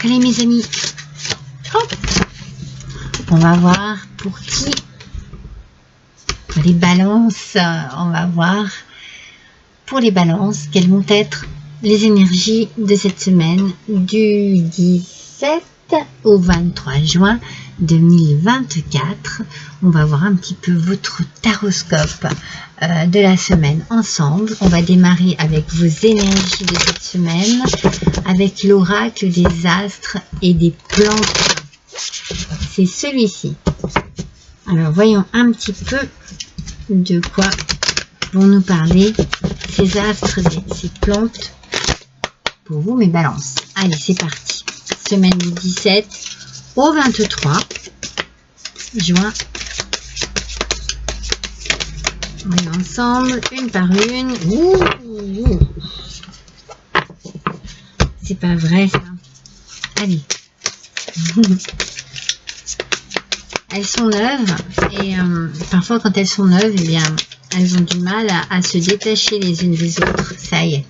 Allez mes amis, hop, on va voir pour qui. Les balances, on va voir pour les balances quelles vont être les énergies de cette semaine du 17 au 23 juin 2024. On va voir un petit peu votre taroscope de la semaine ensemble. On va démarrer avec vos énergies de cette semaine, avec l'oracle des astres et des plantes. C'est celui-ci. Alors voyons un petit peu de quoi vont nous parler ces astres, ces plantes pour vous mes balances. Allez, c'est parti. Semaine du 17 au 23 juin. On est ensemble, une par une. Ouh. C'est pas vrai ça. Allez. Elles sont neuves et parfois quand elles sont neuves, eh bien, elles ont du mal à se détacher les unes des autres. Ça y est.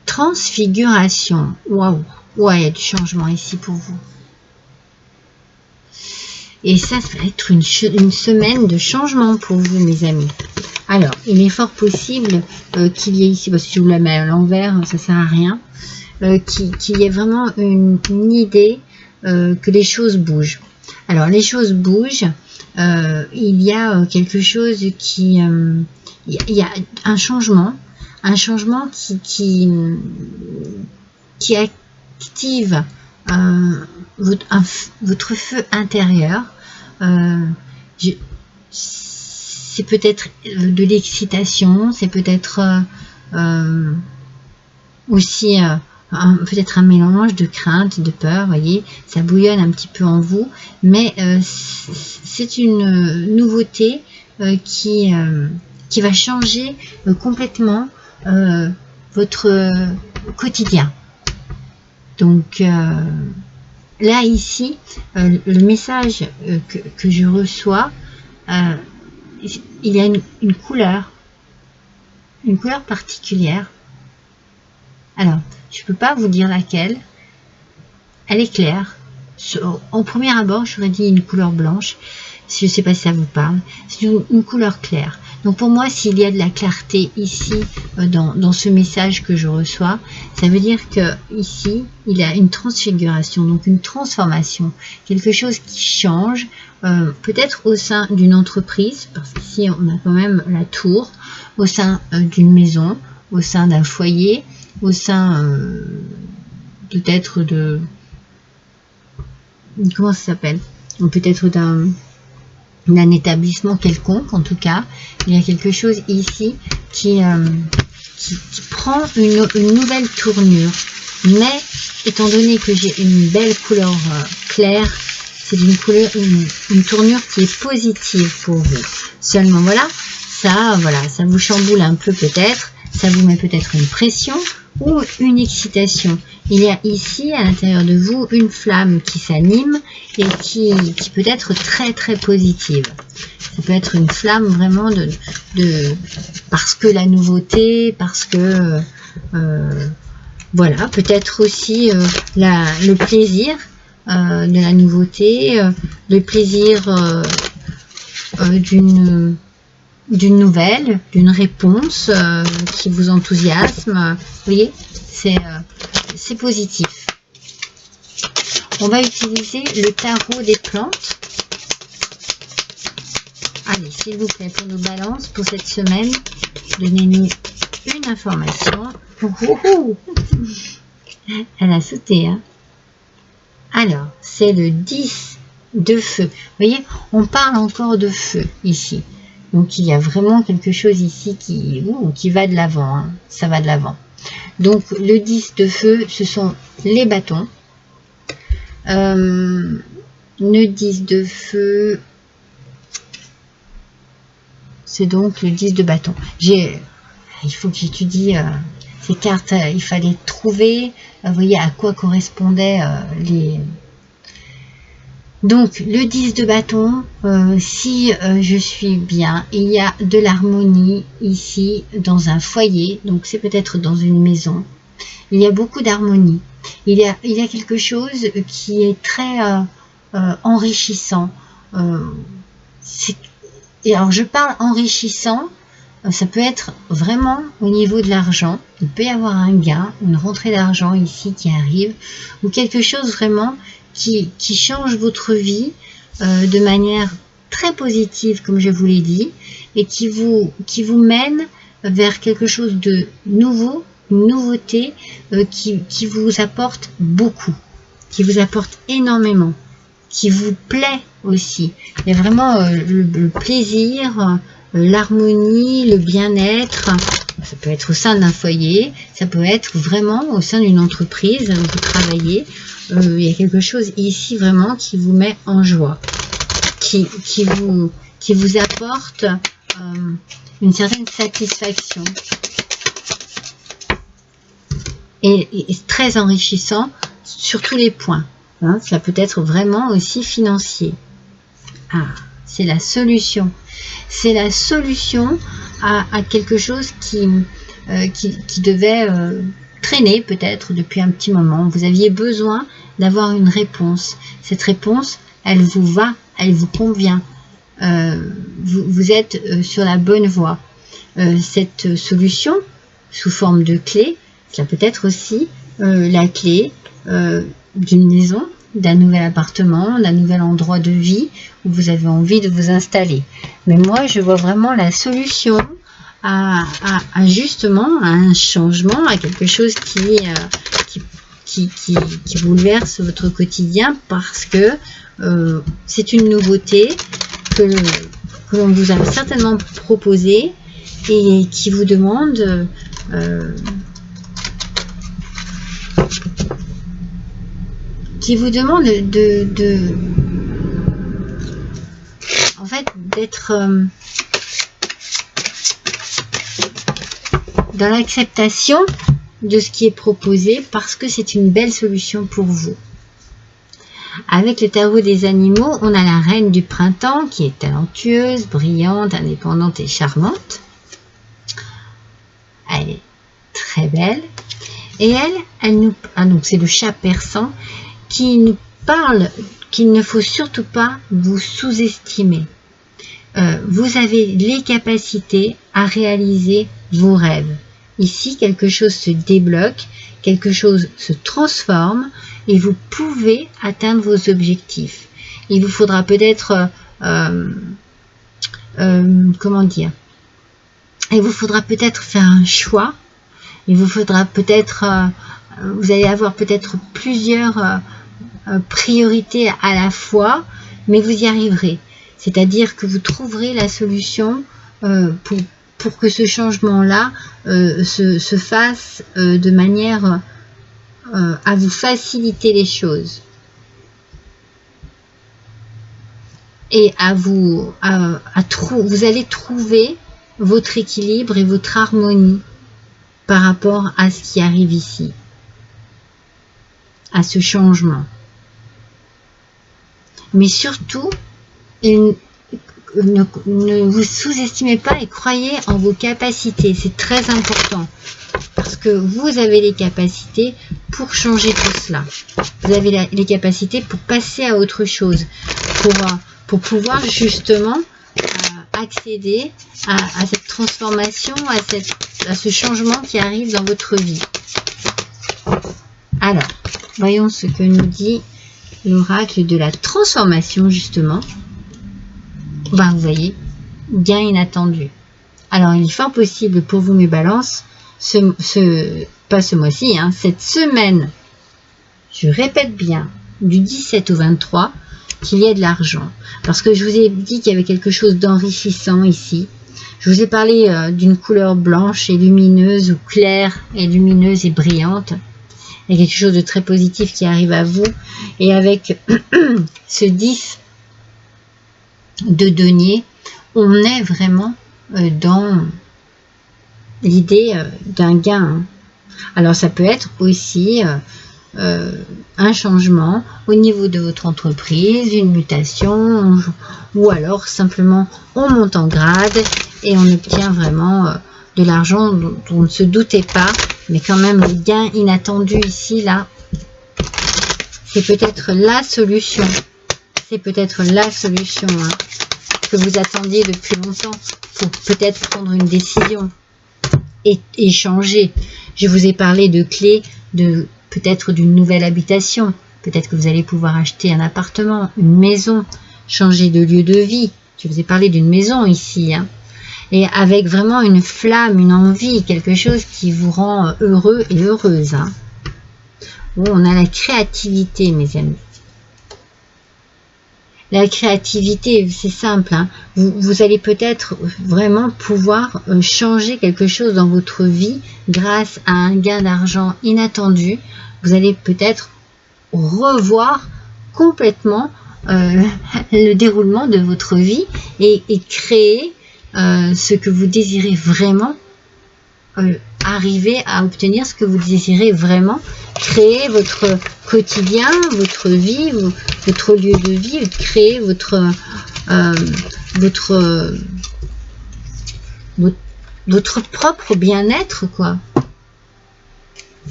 Transfiguration. Waouh. Ouais, il y a du changement ici pour vous. Et ça va être une semaine de changement pour vous, mes amis. Alors, il est fort possible qu'il y ait ici, parce que si je vous la mets à l'envers, ça ne sert à rien, qu'il y ait vraiment une idée que les choses bougent. Alors, les choses bougent. Il y a quelque chose qui... il y a un changement qui active votre feu intérieur. C'est peut-être de l'excitation, c'est peut-être aussi peut-être un mélange de crainte, de peur, voyez, ça bouillonne un petit peu en vous, mais c'est une nouveauté qui va changer complètement votre quotidien. Donc là ici, le message que je reçois, il y a une couleur particulière. Alors, je ne peux pas vous dire laquelle. Elle est claire. En premier abord, j'aurais dit une couleur blanche. Je ne sais pas si ça vous parle. C'est une couleur claire. Donc pour moi, s'il y a de la clarté ici, dans ce message que je reçois, ça veut dire que ici, il y a une transfiguration, donc une transformation. Quelque chose qui change, peut-être au sein d'une entreprise, parce qu'ici, on a quand même la tour, au sein d'une maison, au sein d'un foyer, au sein peut-être de... Comment ça s'appelle? Peut-être d'un établissement quelconque. En tout cas, il y a quelque chose ici qui prend une nouvelle tournure. Mais, étant donné que j'ai une belle couleur claire, c'est une tournure qui est positive pour vous. Seulement, voilà, ça vous chamboule un peu peut-être, ça vous met peut-être une pression ou une excitation. Il y a ici, à l'intérieur de vous, une flamme qui s'anime et qui peut être très très positive. Ça peut être une flamme vraiment parce que la nouveauté, parce que voilà, peut-être aussi le plaisir de la nouveauté, le plaisir d'une nouvelle, d'une réponse qui vous enthousiasme. Vous voyez, c'est positif. On va utiliser le tarot des plantes. Allez, s'il vous plaît, pour nos balances, pour cette semaine, donnez-nous une information. Elle a sauté, hein. Alors, c'est le 10 de feu. Vous voyez, on parle encore de feu ici. Donc, il y a vraiment quelque chose ici qui va de l'avant. Hein. Ça va de l'avant. Donc, le 10 de feu, ce sont les bâtons. Le 10 de feu, c'est donc le 10 de bâton. Il faut que j'étudie ces cartes. Il fallait trouver, vous voyez, à quoi correspondaient les... Donc, le 10 de bâton, si je suis bien, il y a de l'harmonie ici dans un foyer. Donc, c'est peut-être dans une maison. il y a beaucoup d'harmonie. Il y a quelque chose qui est très enrichissant. Et alors je parle enrichissant, ça peut être vraiment au niveau de l'argent. Il peut y avoir un gain, une rentrée d'argent ici qui arrive, ou quelque chose vraiment qui change votre vie de manière très positive, comme je vous l'ai dit, et qui vous mène vers quelque chose de nouveau, une nouveauté qui vous apporte beaucoup, qui vous apporte énormément, qui vous plaît aussi. Il y a vraiment le plaisir, l'harmonie, le bien-être. Ça peut être au sein d'un foyer, ça peut être vraiment au sein d'une entreprise où vous travaillez. Il y a quelque chose ici vraiment qui vous met en joie, qui vous apporte une certaine satisfaction. Et très enrichissant sur tous les points. Hein, ça peut être vraiment aussi financier. Ah, c'est la solution. C'est la solution à quelque chose qui devait traîner peut-être depuis un petit moment. Vous aviez besoin d'avoir une réponse. Cette réponse, elle vous va, elle vous convient. Vous êtes sur la bonne voie. Cette solution, sous forme de clé, ça peut être aussi la clé d'une maison, d'un nouvel appartement, d'un nouvel endroit de vie où vous avez envie de vous installer. Mais moi, je vois vraiment la solution à justement à un changement, à quelque chose qui bouleverse votre quotidien parce que c'est une nouveauté que l'on vous a certainement proposée et qui vous demande en fait d'être dans l'acceptation de ce qui est proposé parce que c'est une belle solution pour vous. Avec le tarot des animaux, on a la reine du printemps qui est talentueuse, brillante, indépendante et charmante. Elle est très belle. Et elle nous... Ah donc c'est le chat persan qui nous parle qu'il ne faut surtout pas vous sous-estimer. Vous avez les capacités à réaliser vos rêves. Ici, quelque chose se débloque, quelque chose se transforme et vous pouvez atteindre vos objectifs. Il vous faudra peut-être, comment dire, il vous faudra peut-être faire un choix. Il vous faudra peut-être, vous allez avoir peut-être plusieurs priorités à la fois, mais vous y arriverez. C'est-à-dire que vous trouverez la solution pour que ce changement-là se fasse de manière à vous faciliter les choses. Et vous allez trouver votre équilibre et votre harmonie par rapport à ce qui arrive ici, à ce changement. Mais surtout, ne vous sous-estimez pas et croyez en vos capacités. C'est très important parce que vous avez les capacités pour changer tout cela. Vous avez les capacités pour passer à autre chose, pour pouvoir justement accéder à cette transformation, à ce changement qui arrive dans votre vie. Alors, voyons ce que nous dit l'oracle de la transformation, justement. Ben, vous voyez, gain inattendu. Alors, il est fort possible pour vous, mes balances, pas ce mois-ci, hein, cette semaine, je répète bien, du 17 au 23, qu'il y ait de l'argent. Parce que je vous ai dit qu'il y avait quelque chose d'enrichissant ici. Je vous ai parlé d'une couleur blanche et lumineuse ou claire et lumineuse et brillante. Il y a quelque chose de très positif qui arrive à vous. Et avec ce 10 de denier, on est vraiment dans l'idée d'un gain. Alors ça peut être aussi un changement au niveau de votre entreprise, une mutation, ou alors simplement on monte en grade et on obtient vraiment de l'argent dont on ne se doutait pas mais quand même le gain inattendu ici, là, c'est peut-être la solution. C'est peut-être la solution hein, que vous attendiez depuis longtemps pour peut-être prendre une décision et changer. Je vous ai parlé de clés, de peut-être d'une nouvelle habitation. Peut-être que vous allez pouvoir acheter un appartement, une maison, changer de lieu de vie. Je vous ai parlé d'une maison ici. Hein. Et avec vraiment une flamme, une envie, quelque chose qui vous rend heureux et heureuse. Hein. Bon, on a la créativité, mes amis. La créativité, c'est simple. Hein. Vous allez peut-être vraiment pouvoir changer quelque chose dans votre vie grâce à un gain d'argent inattendu. Vous allez peut-être revoir complètement le déroulement de votre vie et créer ce que vous désirez vraiment, arriver à obtenir ce que vous désirez vraiment, créer votre quotidien, votre vie, votre lieu de vie, créer votre propre bien-être, quoi.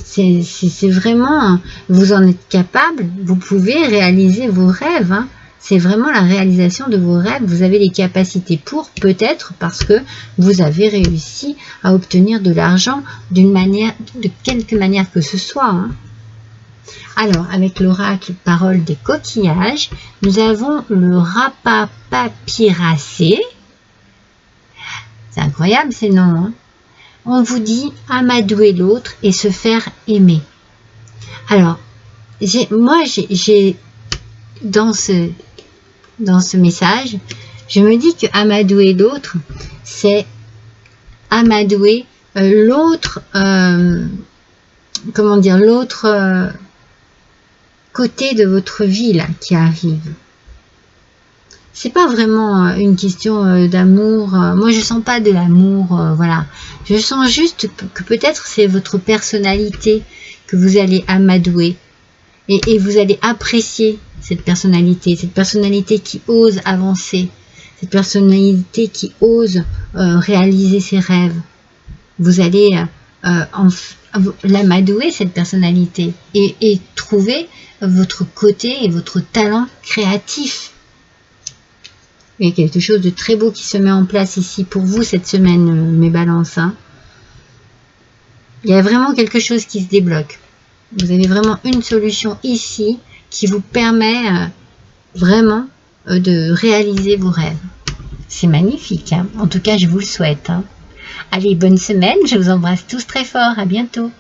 C'est vraiment, vous en êtes capable, vous pouvez réaliser vos rêves, hein. C'est vraiment la réalisation de vos rêves, vous avez les capacités pour, peut-être parce que vous avez réussi à obtenir de l'argent d'une manière, de quelque manière que ce soit. Hein. Alors, avec l'oracle parole des coquillages, nous avons le rapapapiracé. C'est incroyable ces noms, hein. On vous dit amadouer l'autre et se faire aimer. Alors, moi, dans ce message, je me dis que amadouer l'autre, c'est amadouer l'autre, comment dire, l'autre côté de votre vie là qui arrive. C'est pas vraiment une question d'amour. Moi, je sens pas de l'amour, voilà. Je sens juste que peut-être c'est votre personnalité que vous allez amadouer et vous allez apprécier cette personnalité qui ose avancer, cette personnalité qui ose réaliser ses rêves. Vous allez l'amadouer cette personnalité et trouver votre côté et votre talent créatif. Il y a quelque chose de très beau qui se met en place ici pour vous cette semaine, mes balances. Hein. Il y a vraiment quelque chose qui se débloque. Vous avez vraiment une solution ici qui vous permet vraiment de réaliser vos rêves. C'est magnifique. Hein. En tout cas, je vous le souhaite. Hein. Allez, bonne semaine. Je vous embrasse tous très fort. À bientôt.